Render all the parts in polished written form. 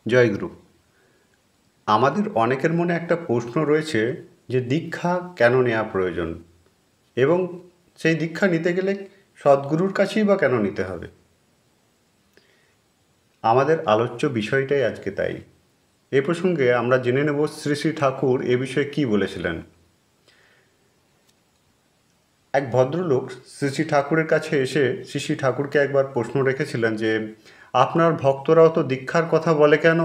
জয়গুরু। আমাদের অনেকের মনে একটা প্রশ্ন রয়েছে যে দীক্ষা কেন নেওয়া প্রয়োজন এবং সেই দীক্ষা নিতে গেলে সদ্গুরুর কাছেই বা কেন নিতে হবে। আমাদের আলোচ্য বিষয়টাই আজকে তাই। এ প্রসঙ্গে আমরা জেনে নেব শ্রী শ্রী ঠাকুর এ বিষয়ে কী বলেছিলেন। এক ভদ্রলোক শ্রী শ্রী ঠাকুরের কাছে এসে শ্রী শ্রী ঠাকুরকে একবার প্রশ্ন রেখেছিলেন যে আপনার ভক্তরাও তো দীক্ষার কথা বলে কেন।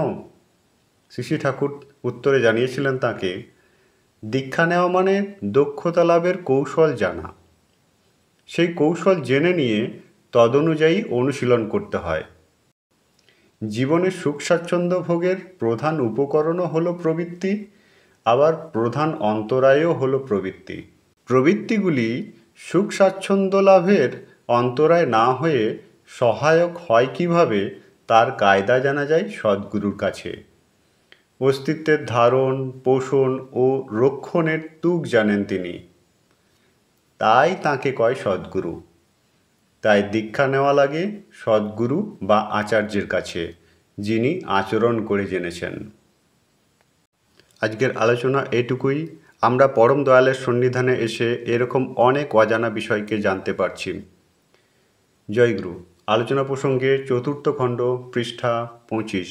শ্রী শ্রী ঠাকুর উত্তরে জানিয়েছিলেন তাকে, দীক্ষা নেওয়া মানে দক্ষতা লাভের কৌশল জানা। সেই কৌশল জেনে নিয়ে তদনুযায়ী অনুশীলন করতে হয়। জীবনের সুখ স্বাচ্ছন্দ্য ভোগের প্রধান উপকরণও হলো প্রবৃত্তি, আবার প্রধান অন্তরায়ও হলো প্রবৃত্তি। প্রবৃত্তিগুলি সুখ স্বাচ্ছন্দ্য লাভের অন্তরায় না হয়ে সহায়ক হয় কিভাবে তার কায়দা জানা যায় সদ্গুরুর কাছে। অস্তিত্বের ধারণ, পোষণ ও রক্ষণের তুক জানেন তিনি, তাই তাঁকে কয় সদ্গুরু। তাই দীক্ষা নেওয়া লাগে সদ্গুরু বা আচার্যের কাছে, যিনি আচরণ করে জেনেছেন। আজকের আলোচনা এটুকুই। আমরা পরম দয়ালের সন্নিধানে এসে এরকম অনেক অজানা বিষয়কে জানতে পারছি। জয়গুরু। আলোচনা প্রসঙ্গে 4র্থ খণ্ড, পৃষ্ঠা 25।